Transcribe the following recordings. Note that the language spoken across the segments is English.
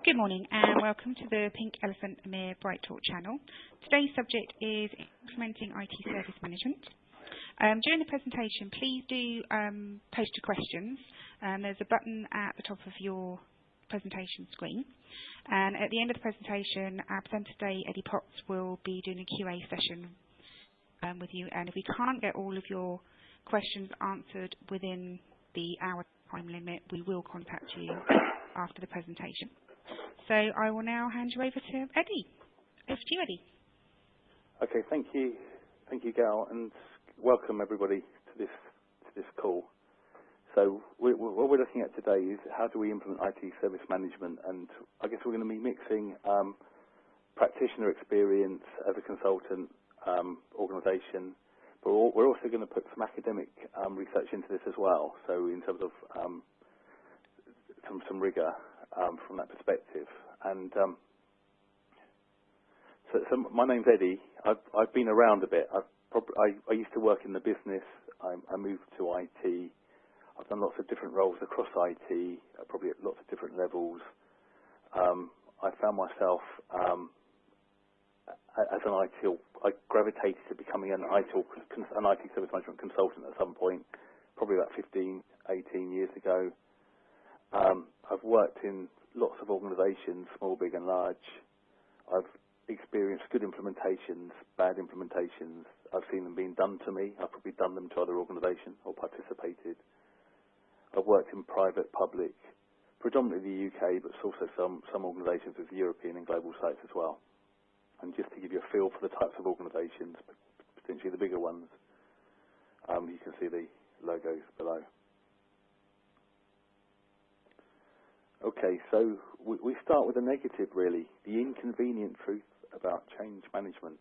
Good morning and welcome to the Pink Elephant EMEA Bright Talk channel. Today's subject is implementing IT service management. During the presentation, please do post your questions. There's a button at the top of your presentation screen. And at the end of the presentation, our presenter today, Eddie Potts, will be doing a Q&A session with you. And if we can't get all of your questions answered within the hour time limit, we will contact you after the presentation. So I will now hand you over to Eddie. Over to you, Eddie. Okay, thank you, Gal, and welcome everybody to this call. So what we're looking at today is how do we implement IT service management, and I guess we're going to be mixing practitioner experience as a consultant organisation, but we're also going to put some academic research into this as well. So in terms of some rigour from that perspective. And so my name's Eddie. I've been around a bit. I used to work in the business. I moved to IT. I've done lots of different roles across IT, probably at lots of different levels. I found myself as an ITIL. I gravitated to becoming an IT service management consultant at some point, probably about 15, 18 years ago. I've worked in lots of organisations, small, big and large. I've experienced good implementations, bad implementations. I've seen them being done to me. I've probably done them to other organisations or participated. I've worked in private, public, predominantly the UK, but also some organisations with European and global sites as well. And just to give you a feel for the types of organisations, potentially the bigger ones, you can see the logos below. Okay, so we start with a negative, really, the inconvenient truth about change management.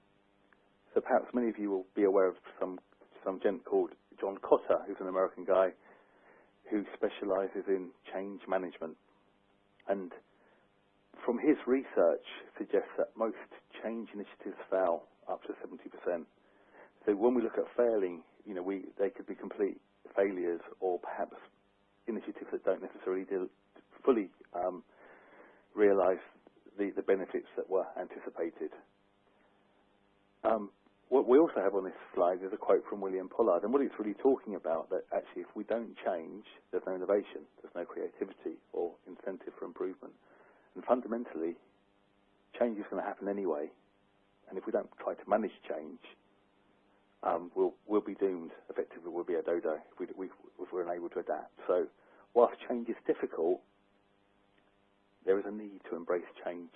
So perhaps many of you will be aware of some gent called John Cotter, who's an American guy who specialises in change management. And from his research suggests that most change initiatives fail up to 70%. So when we look at failing, they could be complete failures or perhaps initiatives that don't necessarily fully realise the benefits that were anticipated. What we also have on this slide is a quote from William Pollard, and what it's really talking about that actually if we don't change, there's no innovation, there's no creativity or incentive for improvement. And fundamentally, change is going to happen anyway, and if we don't try to manage change, we'll be doomed. Effectively, we'll be a dodo if we're unable to adapt. So whilst change is difficult, there is a need to embrace change.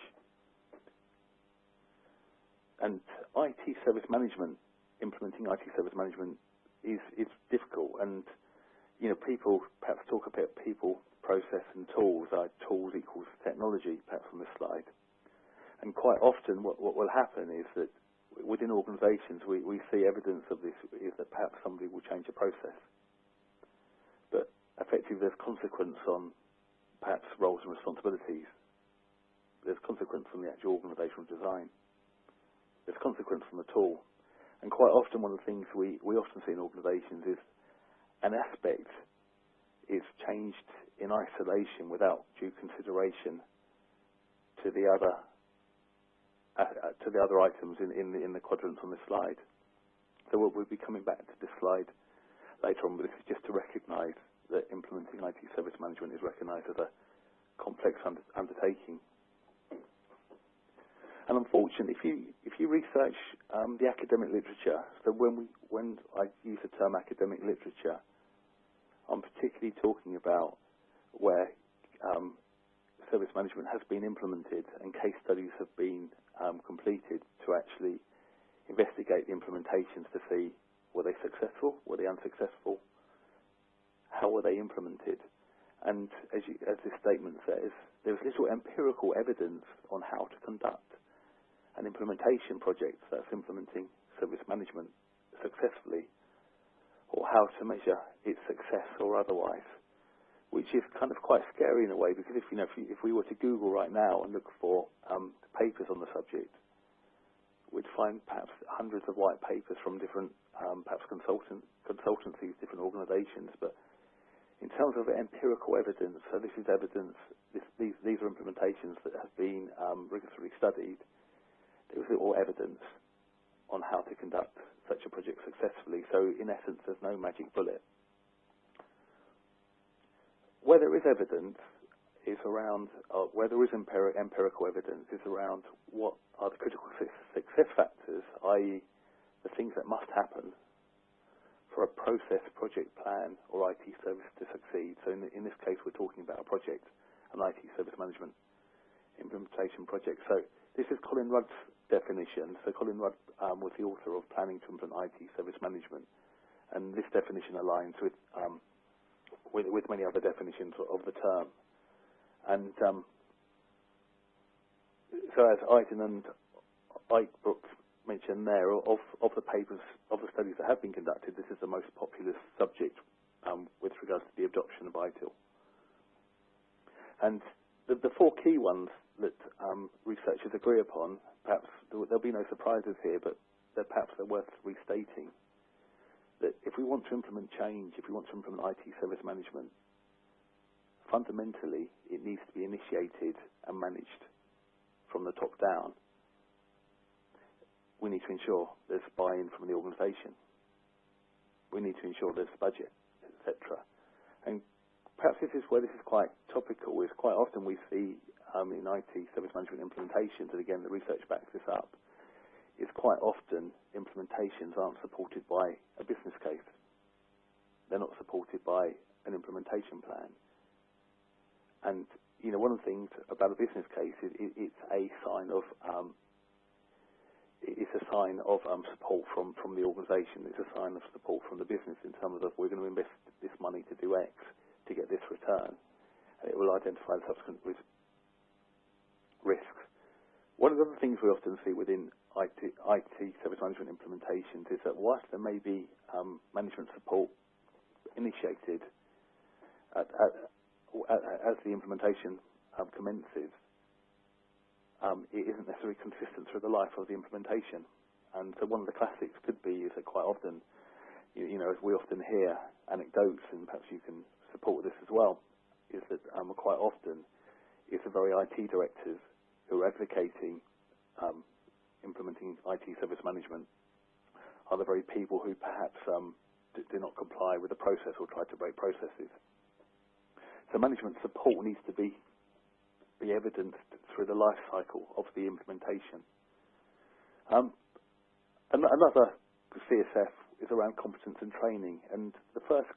And IT service management, implementing IT service management is difficult. And, people perhaps talk about people, process and tools. Tools equals technology, perhaps on this slide. And quite often what will happen is that within organisations we see evidence of this, is that perhaps somebody will change a process. But effectively there's consequence on perhaps roles and responsibilities. There's consequence from the actual organisational design. There's consequence from the tool. And quite often one of the things we often see in organisations is an aspect is changed in isolation without due consideration to the other items in the quadrants on this slide. So we'll be coming back to this slide later on, but this is just to recognise that implementing IT service management is recognised as a complex undertaking. And unfortunately, if you research the academic literature, so when I use the term academic literature, I'm particularly talking about where service management has been implemented and case studies have been completed to actually investigate the implementations to see were they successful, were they unsuccessful, how were they implemented. And as this statement says, there's little empirical evidence on how to conduct an implementation project that's implementing service management successfully, or how to measure its success or otherwise, which is kind of quite scary in a way, because if we were to Google right now and look for papers on the subject, we'd find perhaps hundreds of white papers from different perhaps consultancies, different organisations, but In terms of empirical evidence, so this is evidence, these are implementations that have been rigorously studied. There is all evidence on how to conduct such a project successfully. So in essence, there's no magic bullet. Where there is evidence is around, where there is empirical evidence is around what are the critical success factors, i.e. the things that must happen for a process, project plan, or IT service to succeed. So in this case, we're talking about a project, an IT service management implementation project. So this is Colin Rudd's definition. So Colin Rudd was the author of Planning to Implement IT Service Management, and this definition aligns with many other definitions of the term. And so as Eiten and Eichbrook mentioned there, of the papers, of the studies that have been conducted, this is the most popular subject with regards to the adoption of ITIL. And the four key ones that researchers agree upon, perhaps there'll be no surprises here, but perhaps they're worth restating, that if we want to implement change, if we want to implement IT service management, fundamentally it needs to be initiated and managed from the top down. We need to ensure there's buy-in from the organisation. We need to ensure there's budget, etc. And perhaps this is where this is quite topical, is quite often we see in IT service management implementations, and again the research backs this up, is quite often implementations aren't supported by a business case. They're not supported by an implementation plan. And you know, one of the things about a business case is it's a sign of support from the organisation. It's a sign of support from the business in terms of we're going to invest this money to do X to get this return, and it will identify the subsequent risks. One of the other things we often see within IT service management implementations is that whilst there may be management support initiated as the implementation commences, it isn't necessarily consistent through the life of the implementation. And so one of the classics could be is that quite often, you know, as we often hear anecdotes, and perhaps you can support this as well, is that quite often it's the very IT directors who are advocating implementing IT service management are the very people who perhaps do not comply with the process or try to break processes. So management support needs to be evidenced through the life cycle of the implementation. Another CSF is around competence and training, and the first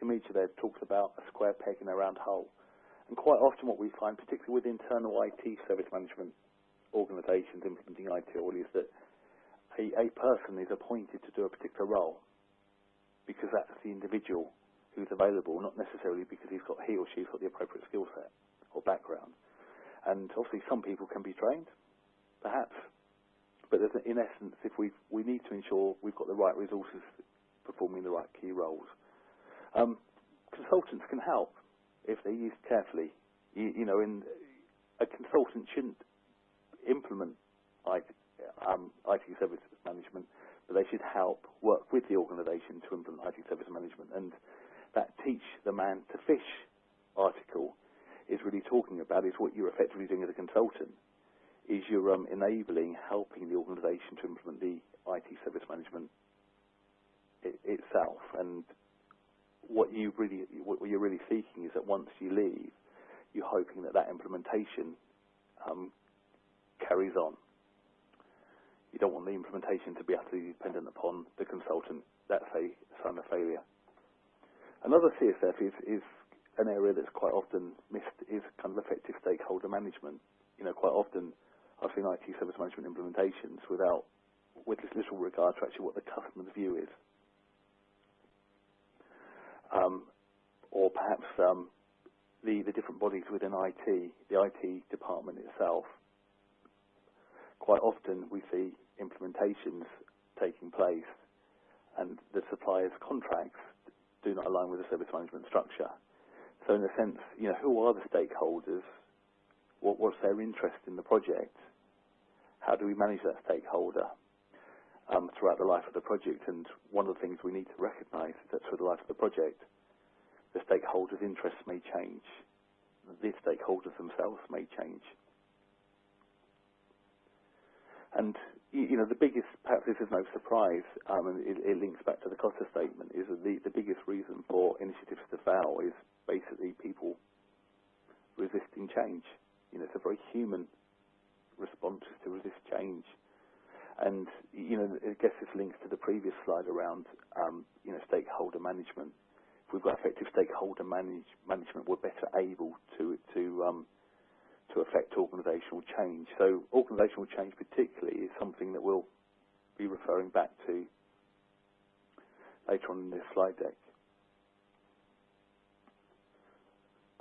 image there talks about a square peg in a round hole. And quite often what we find, particularly with internal IT service management organisations implementing ITIL, is that a person is appointed to do a particular role because that's the individual who's available, not necessarily because he or she's got the appropriate skill set or background. And obviously some people can be trained, perhaps, but in essence, if we need to ensure we've got the right resources performing the right key roles. Consultants can help if they're used carefully. You know, a consultant shouldn't implement IT service management, but they should help work with the organisation to implement IT service management. And that teach the man to fish article is really talking about is what you're effectively doing as a consultant is you're enabling, helping the organisation to implement the IT service management itself. And what you're really seeking is that once you leave, you're hoping that implementation carries on. You don't want the implementation to be utterly dependent upon the consultant. That's a sign of failure. Another CSF is an area that's quite often missed is kind of effective stakeholder management. You know, quite often I've seen IT service management implementations with little regard to actually what the customer's view is. Or perhaps the different bodies within IT, the IT department itself. Quite often we see implementations taking place and the supplier's contracts do not align with the service management structure. So in a sense, you know, who are the stakeholders? What's their interest in the project? How do we manage that stakeholder? throughout the life of the project. And one of the things we need to recognise is that through the life of the project, the stakeholders' interests may change. The stakeholders themselves may change. And, the biggest, perhaps this is no surprise, and it links back to the Costa statement, is that the biggest reason for initiatives to fail is basically people resisting change. It's a very human response to resist change. And, I guess this links to the previous slide around, stakeholder management. If we've got effective stakeholder management, we're better able to affect organisational change. So organisational change particularly is something that we'll be referring back to later on in this slide deck.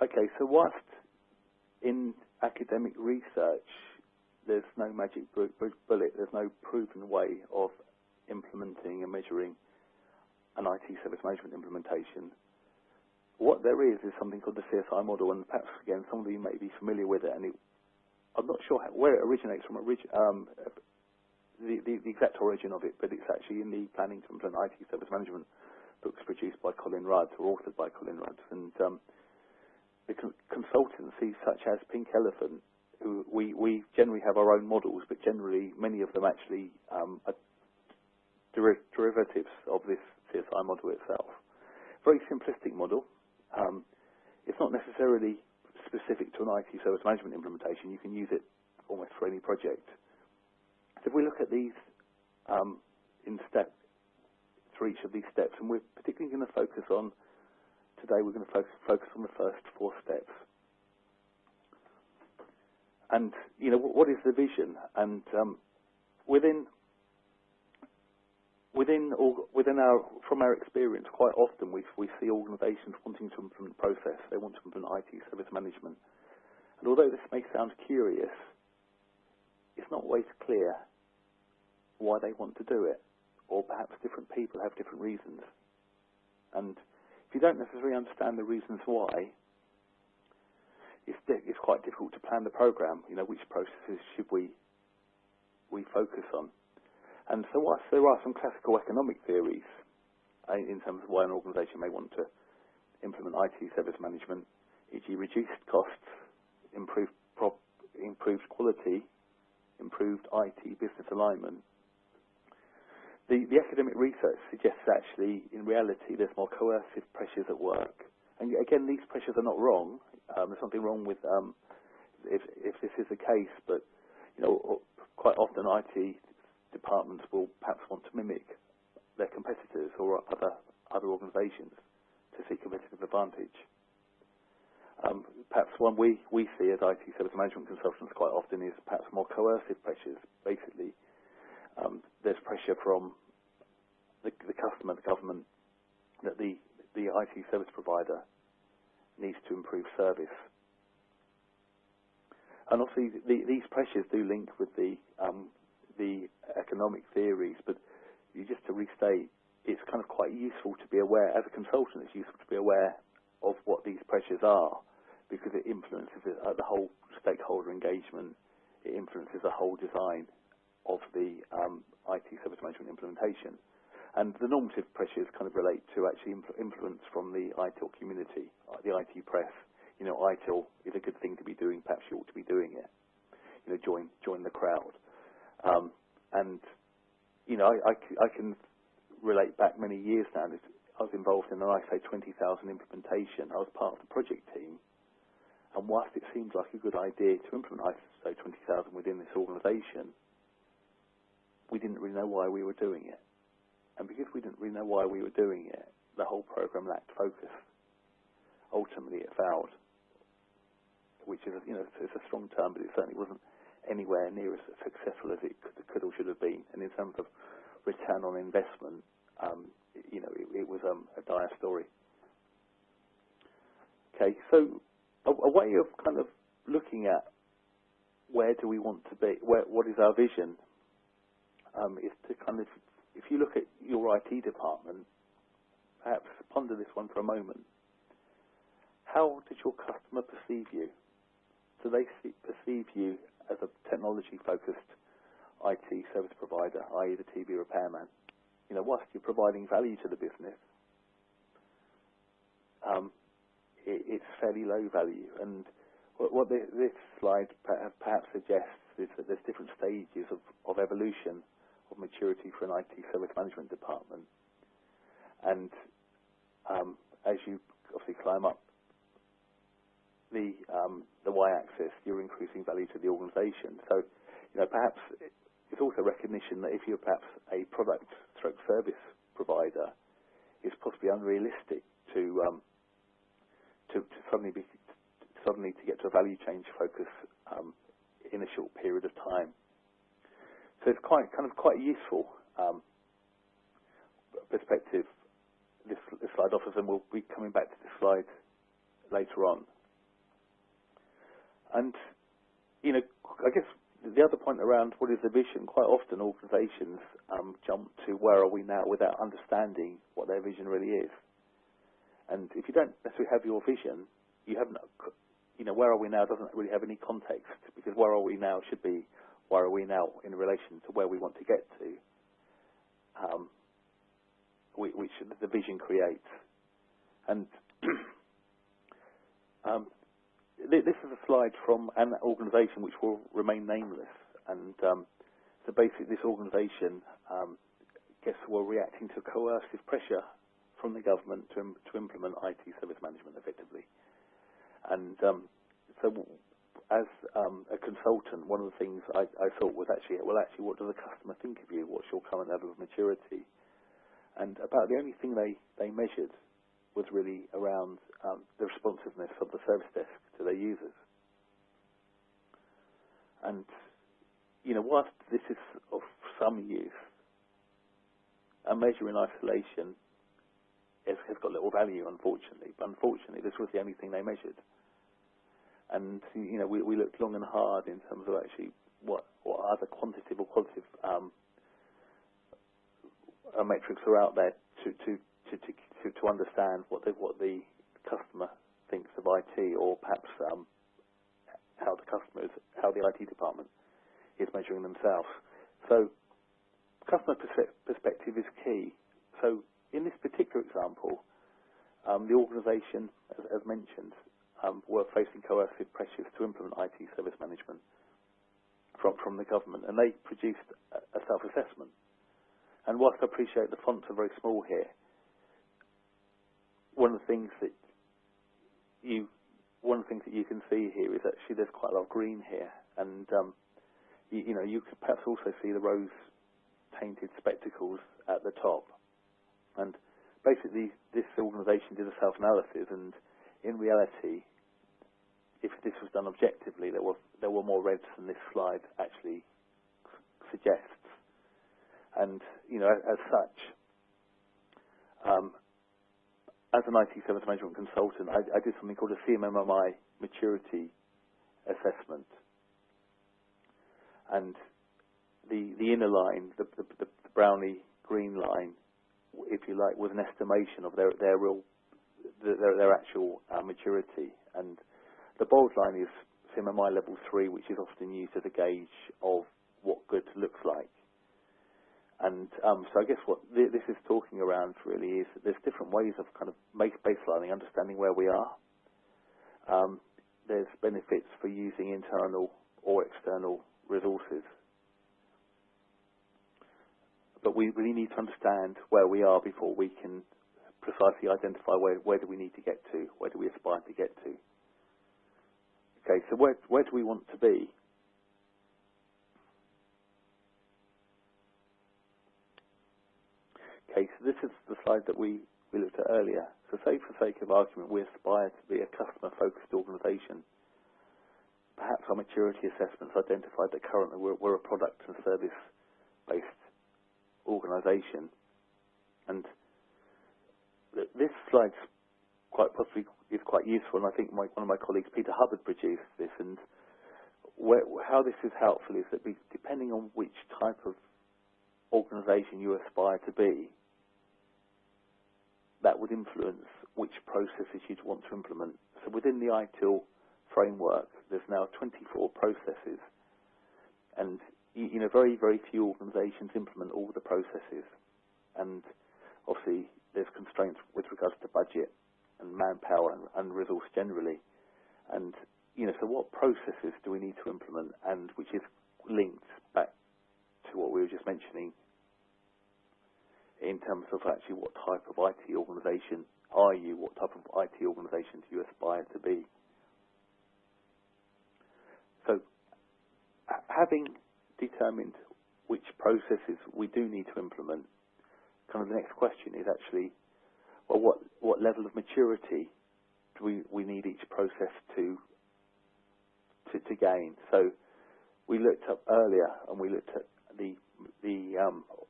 Okay, so whilst in academic research there's no magic bullet, there's no proven way of implementing and measuring an IT service management implementation, what there is something called the CSI model, and perhaps, again, some of you may be familiar with it, and I'm not sure where it originates from, the exact origin of it, but it's actually in the Planning to Implement IT Service Management books produced by Colin Rudd, or authored by Colin Rudd. And the consultancies such as Pink Elephant, who we generally have our own models, but generally many of them actually are derivatives of this CSI model itself. Very simplistic model. It's not necessarily specific to an IT service management implementation. You can use it almost for any project. So if we look at these for each of these steps, and we're particularly going to focus on, today we're going to focus on the first 4 steps. And, what is the vision? And from our experience, quite often we see organisations wanting to implement process. They want to implement IT service management. And although this may sound curious, it's not always clear why they want to do it, or perhaps different people have different reasons. And if you don't necessarily understand the reasons why, it's quite difficult to plan the programme. Which processes should we focus on? And so whilst there are some classical economic theories in terms of why an organisation may want to implement IT service management, e.g. reduced costs, improved quality, improved IT business alignment, the academic research suggests actually, in reality, there's more coercive pressures at work. And again, these pressures are not wrong. There's something wrong with if this is the case, but quite often IT departments will perhaps want to mimic their competitors or other organisations to seek competitive advantage. Perhaps one we see as IT service management consultants quite often is perhaps more coercive pressures. Basically, there's pressure from the customer, the government, that the IT service provider needs to improve service. And obviously, these pressures do link with the economic theories, but just to restate, it's kind of quite useful to be aware, as a consultant, it's useful to be aware of what these pressures are, because it influences the whole stakeholder engagement, it influences the whole design of the IT service management implementation. And the normative pressures kind of relate to actually influence from the ITIL community, the IT press. ITIL is a good thing to be doing, perhaps you ought to be doing it. Join the crowd. I can relate back many years now. I was involved in an ISO 20000 implementation. I was part of the project team, and whilst it seemed like a good idea to implement ISO 20000 within this organisation, we didn't really know why we were doing it. And because we didn't really know why we were doing it, the whole programme lacked focus. Ultimately, it failed, which is, it's a strong term, but it certainly wasn't anywhere near as successful as it could or should have been. And in terms of return on investment, it was a dire story. Okay, so a way of kind of looking at where do we want to be, what is our vision, is to kind of, if you look at your IT department, perhaps ponder this one for a moment. How does your customer perceive you? Do they perceive you as a technology-focused IT service provider, i.e. the TV repairman, whilst you're providing value to the business, it's fairly low value. And what this slide perhaps suggests is that there's different stages of evolution, of maturity for an IT service management department. And as you obviously climb up the y-axis, you're increasing value to the organisation. So, perhaps it's also recognition that if you're perhaps a product/service provider, it's possibly unrealistic to suddenly to get to a value change focus in a short period of time. So it's quite useful perspective this slide offers, and we'll be coming back to this slide later on. And I guess the other point around what is the vision, quite often organisations jump to where are we now without understanding what their vision really is. And if you don't necessarily have your vision, you haven't, where are we now doesn't really have any context, because where are we now should be where are we now in relation to where we want to get to, which the vision creates. And this is a slide from an organisation which will remain nameless. And so basically this organisation, were reacting to coercive pressure from the government to implement IT service management effectively. And so as a consultant, one of the things I thought was actually, what does the customer think of you? What's your current level of maturity? And about the only thing they measured was really around the responsiveness of the service desk to their users. And, whilst this is of some use, a measure in isolation has got little value, unfortunately. But unfortunately, this was the only thing they measured. And, we looked long and hard in terms of actually what other quantitative or qualitative metrics are out there to understand what the customer thinks of IT, or perhaps how the IT department is measuring themselves. So customer perspective is key. So in this particular example, the organisation, as mentioned, were facing coercive pressures to implement IT service management from the government, and they produced a self-assessment. And whilst I appreciate the fonts are very small here, one of the things that you can see here is actually there's quite a lot of green here, and you could perhaps also see the rose-tainted spectacles at the top. And basically, this organisation did a self-analysis, and in reality, if this was done objectively, there were more reds than this slide actually suggests. And as such, as an IT service management consultant, I did something called a CMMI maturity assessment. And the inner line, the browny green line, if you like, was an estimation of their actual maturity. And the bold line is CMMI level 3, which is often used as a gauge of what good looks like. And so I guess what this is talking around really is that there's different ways of kind of baselining, understanding where we are. There's benefits for using internal or external resources. But we really need to understand where we are before we can precisely identify where do we need to get to, where do we aspire to get to. Okay, so where do we want to be? Okay, so this is the slide that we looked at earlier. So say for sake of argument, we aspire to be a customer-focused organisation. Perhaps our maturity assessments identified that currently we're a product and service-based organisation. And this slide quite possibly is quite useful, and I think one of my colleagues, Peter Hubbard, produced this. And how this is helpful is that depending on which type of organisation you aspire to be, that would influence which processes you'd want to implement. So within the ITIL framework, there's now 24 processes, and very, very few organisations implement all the processes, and obviously there's constraints with regards to budget and manpower and resource generally. And so what processes do we need to implement, and which is linked back to what we were just mentioning in terms of actually what type of IT organisation are you, what type of IT organisation do you aspire to be. So having determined which processes we do need to implement, kind of the next question is actually, well, what level of maturity do we need each process to gain? So we looked up earlier, and we looked at the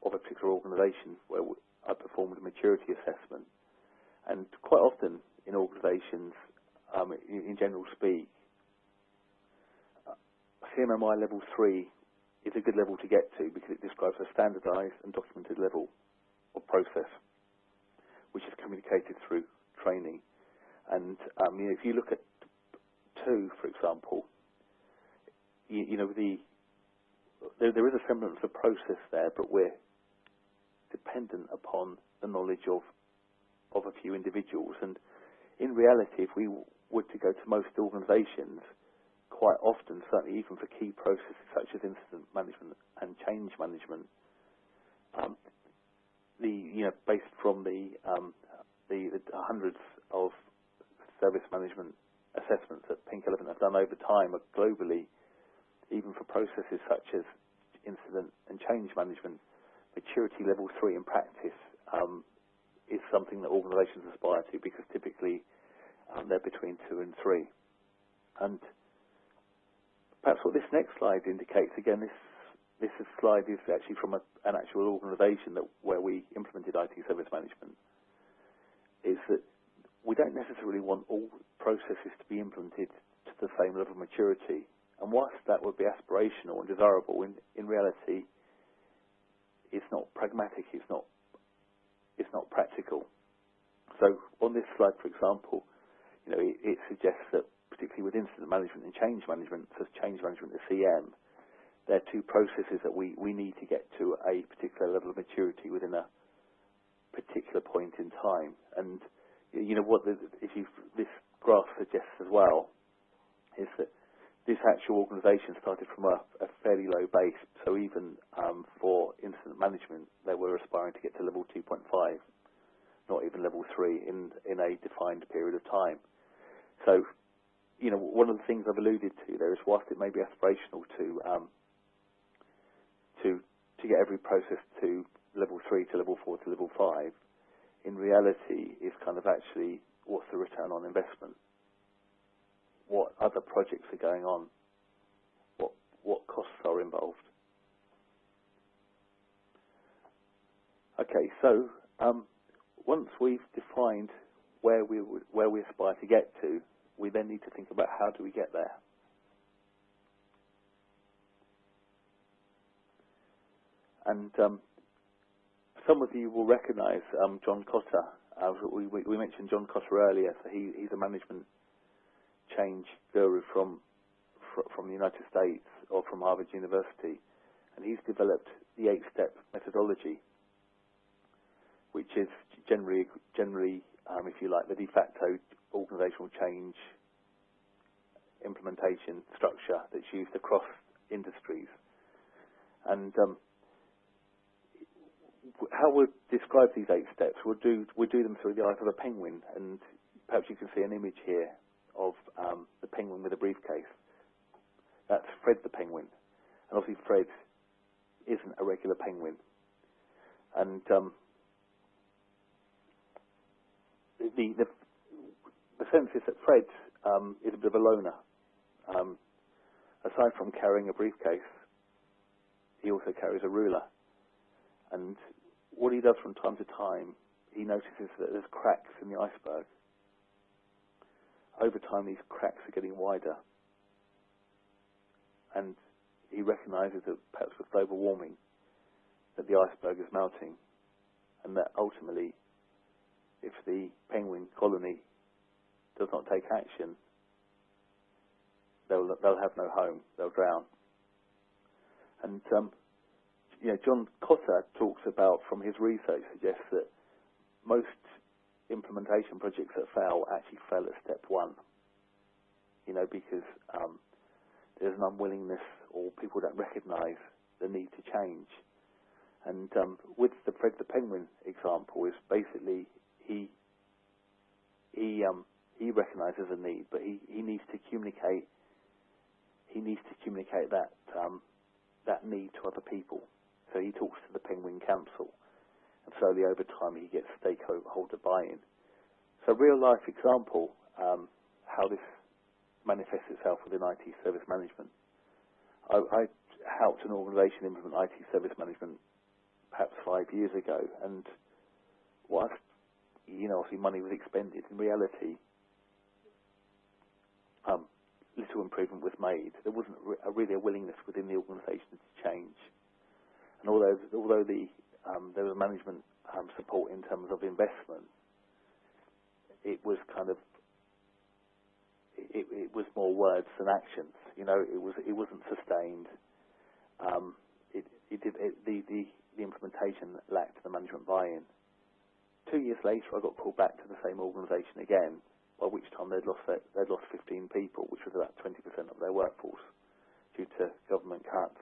of a particular organisation where I performed a maturity assessment, and quite often in organisations, in general speak, CMMI level 3 is a good level to get to because it describes a standardised and documented level of process, which is communicated through training. And if you look at 2, for example, there is a semblance of process there, but we're dependent upon the knowledge of a few individuals. And in reality, if we were to go to most organisations, quite often, certainly even for key processes such as incident management and change management, based from the hundreds of service management assessments that Pink Elephant have done over time globally, even for processes such as incident and change management, maturity level 3 in practice is something that organisations aspire to, because typically they're between 2 and 3. And perhaps what this next slide indicates, again, this slide is actually from an actual organisation where we implemented IT service management, is that we don't necessarily want all processes to be implemented to the same level of maturity. And whilst that would be aspirational and desirable, in reality, it's not pragmatic, it's not practical. So on this slide, for example, it suggests that particularly with incident management and change management, so change management and CM, they're 2 processes that we need to get to a particular level of maturity within a particular point in time. And what this graph suggests as well is that this actual organisation started from a fairly low base. So even for incident management, they were aspiring to get to level 2.5, not even level 3 in a defined period of time. So, one of the things I've alluded to there is, whilst it may be aspirational to get every process to level 3 to level 4 to level 5, in reality, it's kind of actually what's the return on investment? What other projects are going on? What costs are involved? Okay, so once we've defined where we aspire to get to, we then need to think about how do we get there. And some of you will recognise John Cotter. We mentioned John Cotter earlier. So he's a management change guru from the United States, or from Harvard University, and he's developed the 8-step methodology, which is generally, if you like, the de facto organisational change implementation structure that's used across industries. And how we'll describe these 8 steps, we'll do them through the eyes of a penguin, and perhaps you can see an image here of the penguin with a briefcase. That's Fred the penguin, and obviously Fred isn't a regular penguin. And the sense is that Fred is a bit of a loner. Aside from carrying a briefcase, he also carries a ruler. And what he does from time to time, he notices that there's cracks in the iceberg. Over time, these cracks are getting wider. And he recognises that perhaps with global warming, that the iceberg is melting, and that ultimately, if the penguin colony does not take action, they'll have no home, they'll drown. And John Cotter talks about, from his research, suggests that most implementation projects that fail actually fail at step one. Because there's an unwillingness, or people don't recognise the need to change. And with the Fred the Penguin example, is basically he recognises a need, but he needs to communicate. He needs to communicate that that need to other people. So he talks to the Penguin Council, and slowly over time he gets stakeholder buy-in. So real life example, how this manifests itself within IT service management. I helped an organisation implement IT service management perhaps 5 years ago, and whilst obviously money was expended, in reality little improvement was made. There wasn't really a willingness within the organisation to change. And although there was management support in terms of investment, it was it was more words than actions. It wasn't sustained. The implementation lacked the management buy-in. 2 years later, I got called back to the same organisation again, by which time they'd lost 15 people, which was about 20% of their workforce, due to government cuts.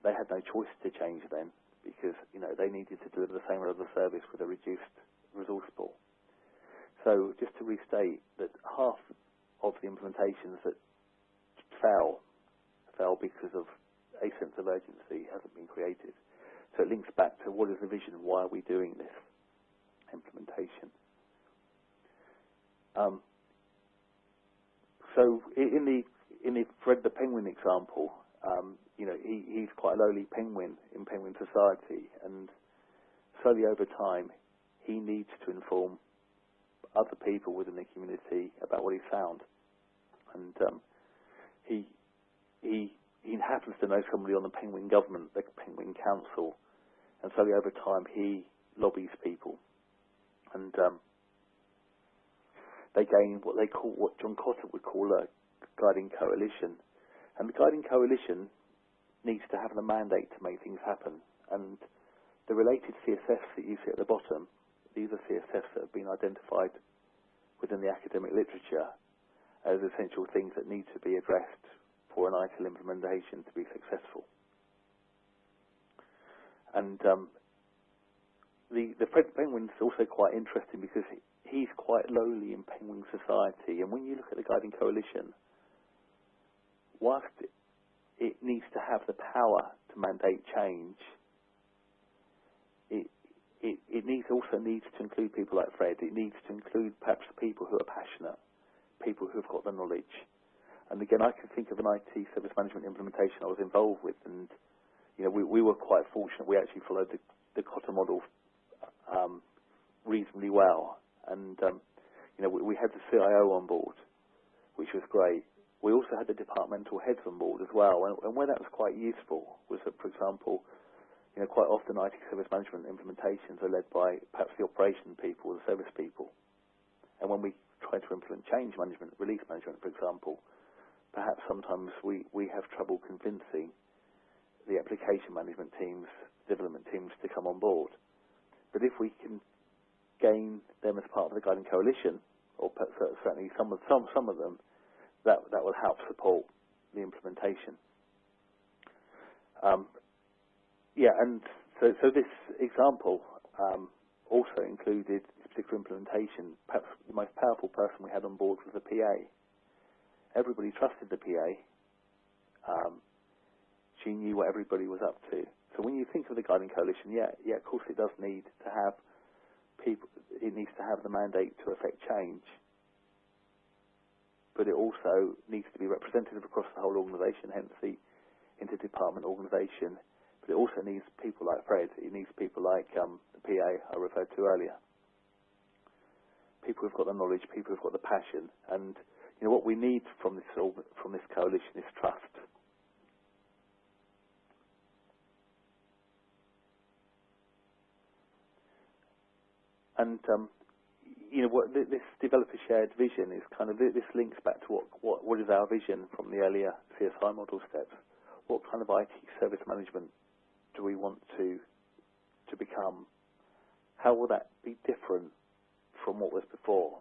They had no choice to change then, because they needed to deliver the same level of service with a reduced resource pool. So just to restate that half of the implementations that fell because of a sense of urgency hasn't been created. So it links back to what is the vision and why are we doing this implementation. So in the Fred the Penguin example, he's quite a lowly penguin in penguin society, and slowly over time he needs to inform other people within the community about what he's found. And he happens to know somebody on the Penguin government, the Penguin Council, and slowly over time he lobbies people, and they gain what John Cotter would call a guiding coalition. And the guiding coalition needs to have the mandate to make things happen. And the related CSFs that you see at the bottom, these are CSFs that have been identified within the academic literature as essential things that need to be addressed for an ITIL implementation to be successful. And the Fred Penguin is also quite interesting because he's quite lowly in penguin society. And when you look at the guiding coalition, whilst it needs to have the power to mandate change, it also needs to include people like Fred. It needs to include perhaps people who are passionate, people who have got the knowledge. And again, I can think of an IT service management implementation I was involved with, and we were quite fortunate. We actually followed the Cotter model reasonably well, and we had the CIO on board, which was great. We also had the departmental heads on board as well, and where that was quite useful was that, for example, quite often IT service management implementations are led by perhaps the operation people or the service people. And when we try to implement change management, release management, for example, perhaps sometimes we have trouble convincing the application management teams, development teams to come on board. But if we can gain them as part of the guiding coalition, or certainly some of them, that will help support the implementation. And so this example also included this particular implementation. Perhaps the most powerful person we had on board was the PA. Everybody trusted the PA. She knew what everybody was up to. So when you think of the guiding coalition, of course it does need to have people. It needs to have the mandate to effect change, but it also needs to be representative across the whole organisation, hence the interdepartment organisation. But it also needs people like Fred. It needs people like the PA I referred to earlier. People who've got the knowledge, people who've got the passion, and what we need from this coalition is trust. And what this developer shared vision is this links back to what is our vision from the earlier CSI model steps. what kind of IT service management do we want to become? How will that be different from what was before?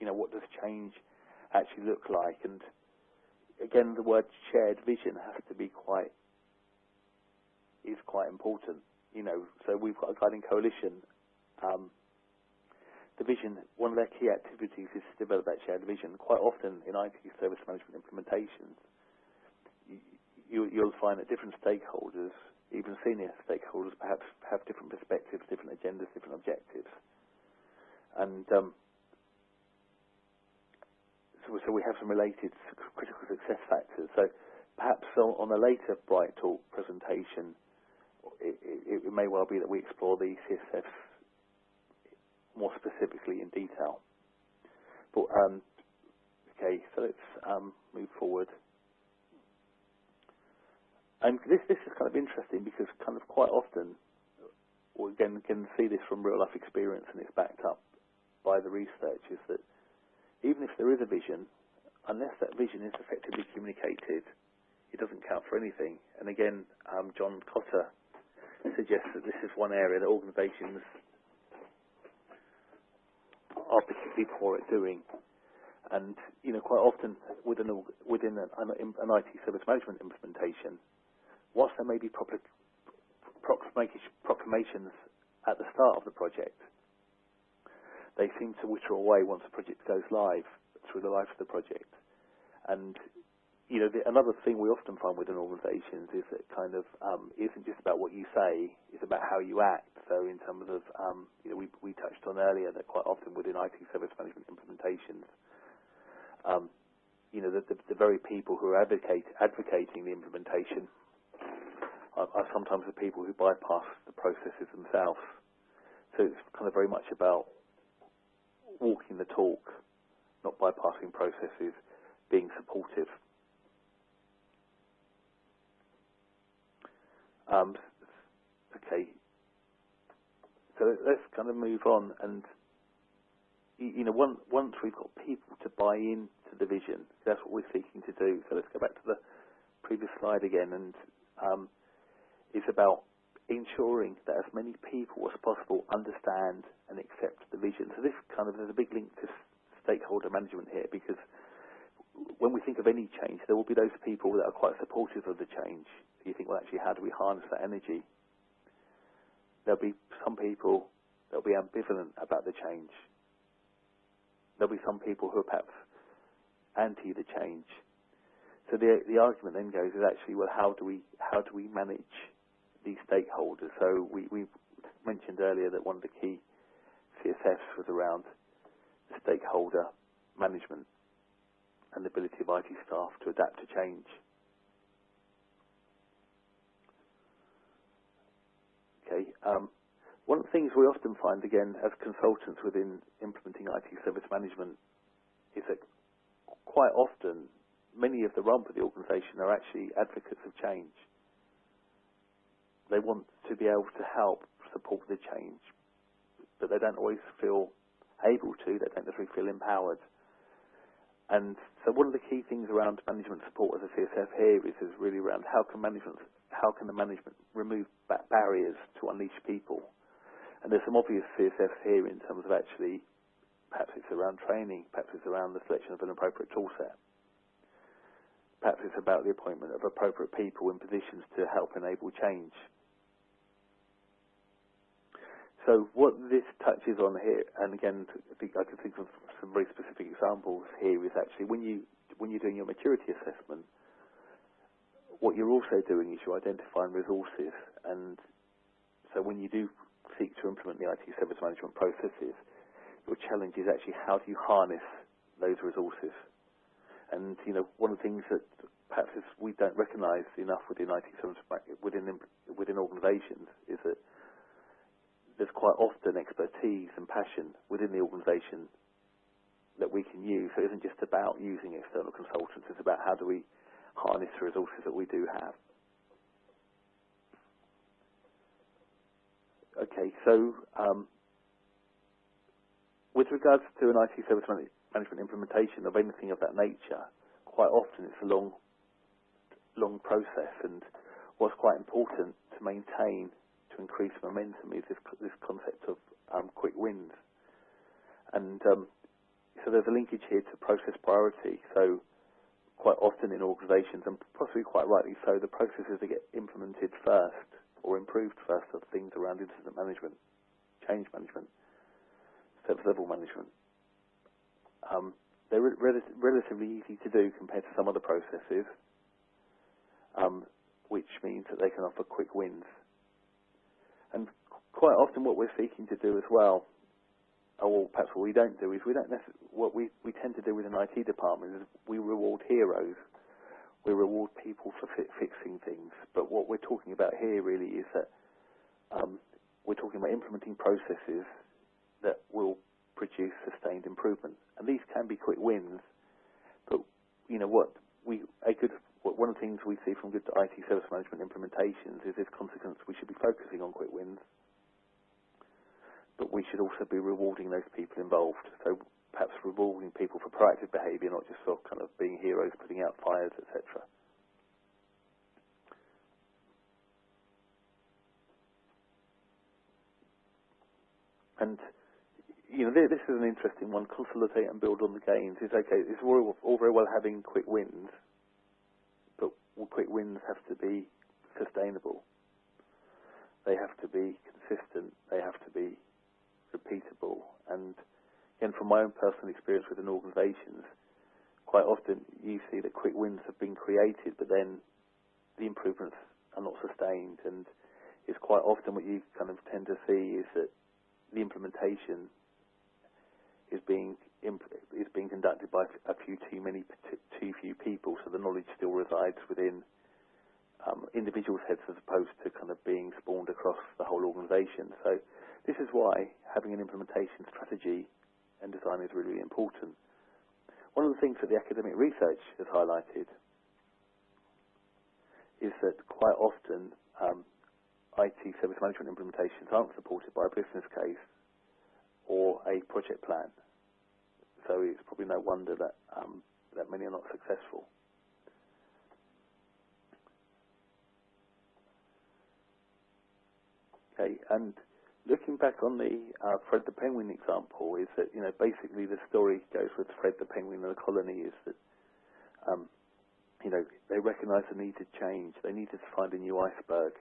You know, what does change actually look like? And again, the word shared vision has to be quite important. You know, so we've got a guiding coalition. The vision, one of their key activities is to develop that shared vision. Quite often in IT service management implementations, you'll find that different stakeholders, even senior stakeholders, perhaps have different perspectives, different agendas, different objectives. And so we have some related critical success factors. So perhaps on a later Bright Talk presentation, it may well be that we explore the CSFs more specifically in detail. But okay, so let's move forward. And this is kind of interesting because kind of quite often, or again, can see this from real life experience, and it's backed up by the research, is that even if there is a vision, unless that vision is effectively communicated, it doesn't count for anything. And again, John Cotter suggests that this is one area that organisations are particularly poor at doing. And you know, quite often within an IT service management implementation, whilst there may be proclamations at the start of the project, they seem to wither away once the project goes live through the life of the project. And you know, another thing we often find within organisations is that kind of isn't just about what you say; it's about how you act. So, in terms of you know, we touched on earlier that quite often within IT service management implementations, you know, the very people who are advocating the implementation are sometimes the people who bypass the processes themselves. So it's kind of very much about walking the talk, not bypassing processes, being supportive. Okay, so let's kind of move on, and you know, once we've got people to buy into the vision, that's what we're seeking to do. So let's go back to the previous slide again, and it's about ensuring that as many people as possible understand and accept the vision. So this kind of, there's a big link to stakeholder management here, because when we think of any change, there will be those people that are quite supportive of the change. So you think, well, actually, how do we harness that energy? There'll be some people that will be ambivalent about the change. There'll be some people who are perhaps anti the change. So the argument then goes is actually, well, how do we manage these stakeholders? So we mentioned earlier that one of the key CSFs was around the stakeholder management and the ability of IT staff to adapt to change. Okay. One of the things we often find, again, as consultants within implementing IT service management, is that quite often many of the rump of the organisation are actually advocates of change. They want to be able to help support the change, but they don't always feel able to. They don't necessarily feel empowered. And so one of the key things around management support as a CSF here is really around how can the management remove barriers to unleash people. And there's some obvious CSFs here in terms of actually, perhaps it's around training, perhaps it's around the selection of an appropriate tool set. Perhaps it's about the appointment of appropriate people in positions to help enable change. So what this touches on here, and again, I can think of some very specific examples here, is actually when you're doing your maturity assessment, what you're also doing is you're identifying resources. And so when you do seek to implement the IT service management processes, your challenge is actually how do you harness those resources. And you know, one of the things that perhaps we don't recognise enough within IT service within organisations is that there's quite often expertise and passion within the organisation that we can use. So it isn't just about using external consultants, it's about how do we harness the resources that we do have. Okay, so with regards to an IT service management implementation of anything of that nature, quite often it's a long long process, and what's quite important to maintain, to increase momentum, is this concept of quick wins. And so there's a linkage here to process priority. So quite often in organisations, and possibly quite rightly so, the processes that get implemented first or improved first are things around incident management, change management, service level management. They're relatively easy to do compared to some other processes, which means that they can offer quick wins. And quite often what we're seeking to do as well, or perhaps what we don't do, is what we tend to do with an IT department is we reward heroes. We reward people for fixing things. But what we're talking about here really is that we're talking about implementing processes that will produce sustained improvement. And these can be quick wins, but you know one of the things we see from good IT service management implementations is, as consequence, we should be focusing on quick wins, but we should also be rewarding those people involved. So perhaps rewarding people for proactive behaviour, not just for kind of being heroes, putting out fires, etc. And you know, this is an interesting one. Consolidate and build on the gains. It's okay. It's all very well having quick wins, but quick wins have to be sustainable. They have to be consistent. They have to be repeatable. And again, from my own personal experience within organisations, quite often you see that quick wins have been created, but then the improvements are not sustained. And it's quite often what you kind of tend to see is that the implementation is being conducted by too few people, so the knowledge still resides within individuals' heads as opposed to kind of being spawned across the whole organisation. So this is why having an implementation strategy and design is really important. One of the things that the academic research has highlighted is that quite often IT service management implementations aren't supported by a business case or a project plan. So it's probably no wonder that that many are not successful. Okay, and looking back on the Fred the Penguin example, is that basically the story goes with Fred the Penguin and the colony is that they recognised the need to change. They needed to find a new iceberg.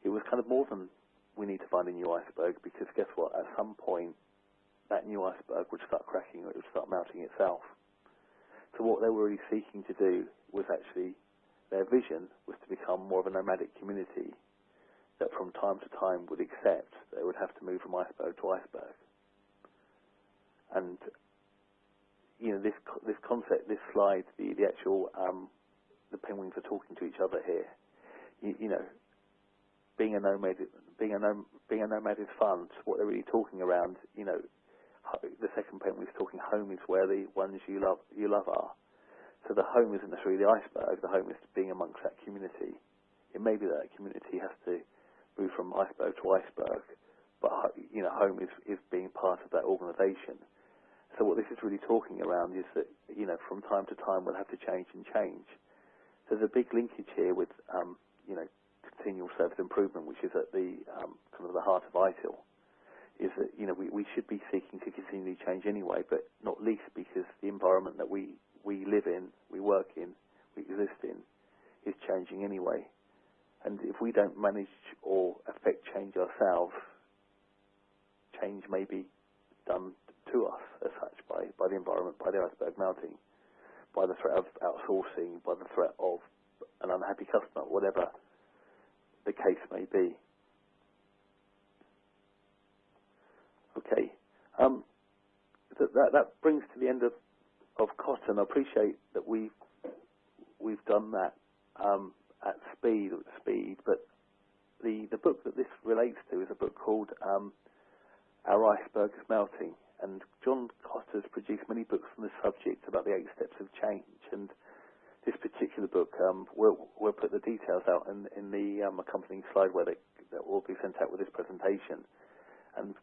It was kind of more than we need to find a new iceberg, because guess what? At some point, that new iceberg would start cracking, or it would start melting itself. So what they were really seeking to do was actually, their vision was to become more of a nomadic community that from time to time would accept they would have to move from iceberg to iceberg. And this concept, this slide, the actual the penguins are talking to each other here. Being a nomad is fun. So what they're really talking around, the second penguin is talking home is where the ones you love are. So the home isn't necessarily the iceberg. The home is being amongst that community. It may be that community has to move from iceberg to iceberg, but home is being part of that organisation. So what this is really talking around is that from time to time we'll have to change and change. So there's a big linkage here with continual service improvement, which is at the kind of the heart of ITIL. Is that we should be seeking to continually change anyway, but not least because the environment that we live in, we work in, we exist in, is changing anyway. And if we don't manage or affect change ourselves, change may be done to us as such by the environment, by the iceberg melting, by the threat of outsourcing, by the threat of an unhappy customer, whatever the case may be. Okay, that brings to the end of Cotton. I appreciate that we've done that at speed, but the book that this relates to is a book called Our Iceberg is Melting, and John Cotter's produced many books on this subject about the 8 steps of change, and this particular book, we'll put the details out in the accompanying slide where that will be sent out with this presentation. And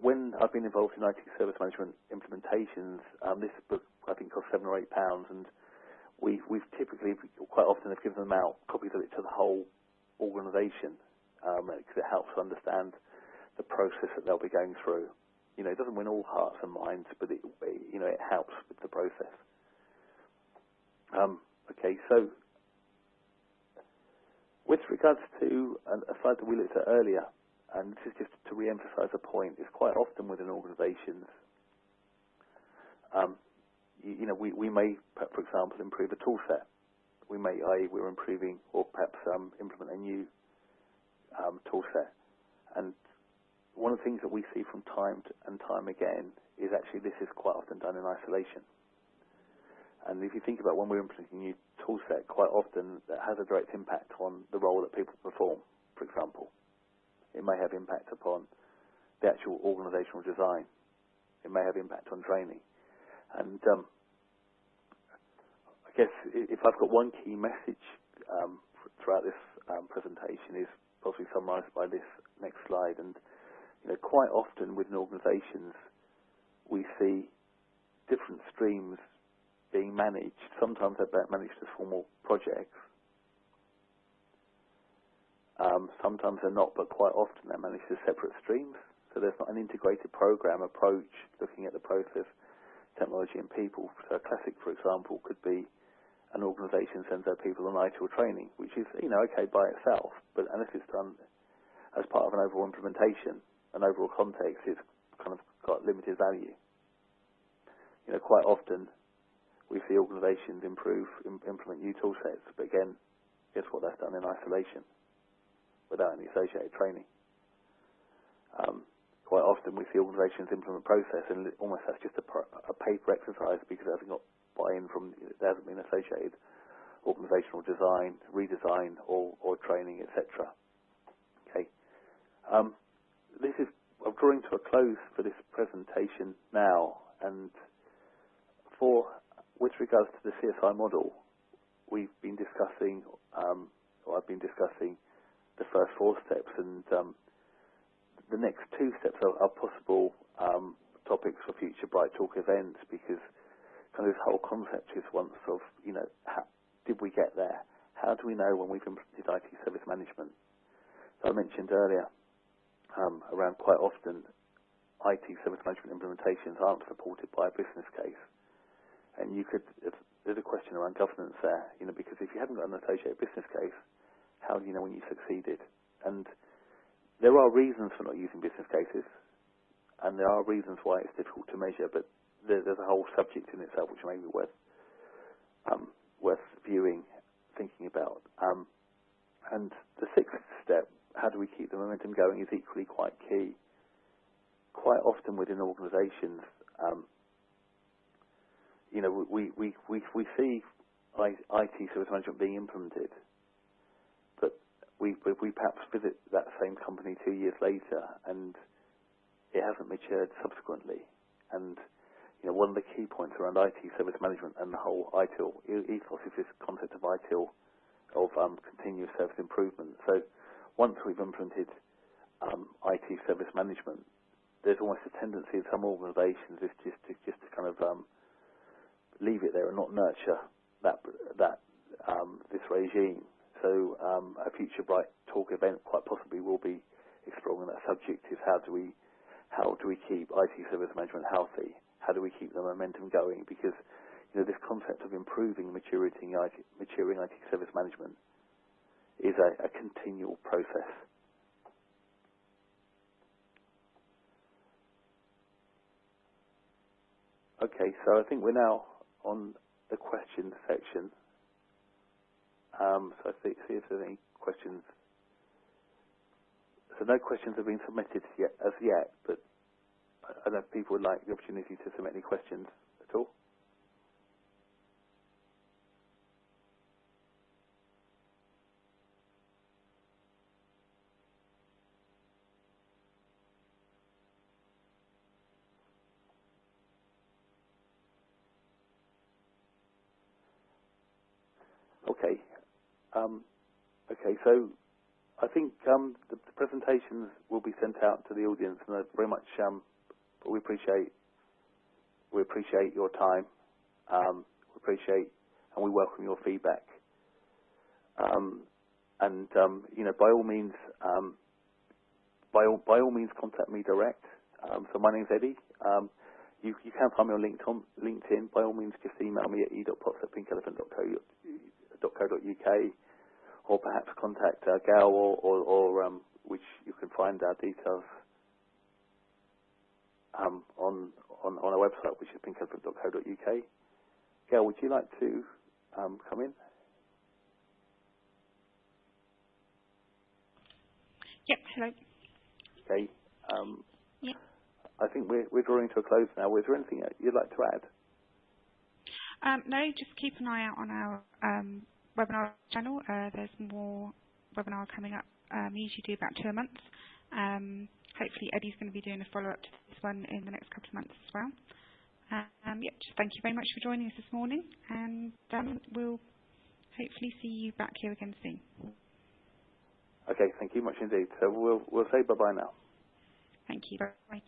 when I've been involved in IT service management implementations, this book I think cost £7 or £8, and we've typically, quite often, have given them out copies of it to the whole organisation, because it helps to understand the process that they'll be going through. You know, it doesn't win all hearts and minds, but it helps with the process. Okay, so with regards to a slide that we looked at earlier, and this is just to re-emphasise a point, is quite often within organisations, we may, for example, improve a tool set. We may, i.e., we're improving or perhaps implement a new tool set. And one of the things that we see from time and time again is actually this is quite often done in isolation. And if you think about when we're implementing a new tool set, quite often that has a direct impact on the role that people perform, for example. It may have impact upon the actual organisational design. It may have impact on training. And I guess if I've got one key message throughout this presentation is possibly summarised by this next slide. And quite often within organisations, we see different streams being managed. Sometimes they're managed as formal projects. Sometimes they're not, but quite often they're managed as separate streams. So there's not an integrated program approach looking at the process, technology and people. So a classic, for example, could be an organisation sends their people on ITIL training, which is, okay by itself, but unless it's done as part of an overall implementation, an overall context, it's kind of got limited value. Quite often we see organisations implement new tool sets, but again, guess what, that's done in isolation, without any associated training. Quite often we see organisations implement process and almost that's just a paper exercise because it hasn't got buy-in there hasn't been associated organisational design, redesign or training, etc. Okay. I'm drawing to a close for this presentation now, and with regards to the CSI model, we've been discussing, or I've been discussing the first 4 steps, and the next 2 steps are possible topics for future Bright Talk events, because kind of this whole concept is once of, how did we get there? How do we know when we've implemented IT service management? So I mentioned earlier, around quite often, IT service management implementations aren't supported by a business case. And there's a question around governance there, because if you haven't got an associated business case, how do you know when you succeeded? And there are reasons for not using business cases, and there are reasons why it's difficult to measure, but there's a whole subject in itself which may be worth viewing, thinking about. And the 6th step, how do we keep the momentum going, is equally quite key. Quite often within organisations, we see IT service management being implemented, but we perhaps visit that same company 2 years later and it hasn't matured subsequently. And one of the key points around IT service management and the whole ITIL ethos is this concept of ITIL, of continuous service improvement. So once we've implemented IT service management, there's almost a tendency in some organisations is just to kind of leave it there and not nurture this regime. So a future Bright Talk event quite possibly will be exploring that subject: is how do we keep IT service management healthy? How do we keep the momentum going? Because this concept of improving, maturing IT service management is a continual process. Okay, so I think we're now on the question section. So I see if there's any questions. So no questions have been submitted as yet, but I don't know if people would like the opportunity to submit any questions at all. Okay. Okay, so I think the presentations will be sent out to the audience, and I very much we appreciate your time. We appreciate and we welcome your feedback. By all means, by all means, contact me direct. So my name's Eddie. You can find me on LinkedIn. By all means, just email me at e.potts@pinkelephant.co.uk, or perhaps contact Gal, or which you can find our details on our website, which is pinkelephant.co.uk. Gal, would you like to come in? Yep. Hello. Okay. Yep. I think we're drawing to a close now. Is there anything you'd like to add? No, just keep an eye out on our webinar channel. There's more webinar coming up. We usually do about 2 a month. Hopefully Eddie's going to be doing a follow-up to this one in the next couple of months as well. Just thank you very much for joining us this morning, and we'll hopefully see you back here again soon. Okay, thank you much indeed. So we'll say bye-bye now. Thank you. Bye.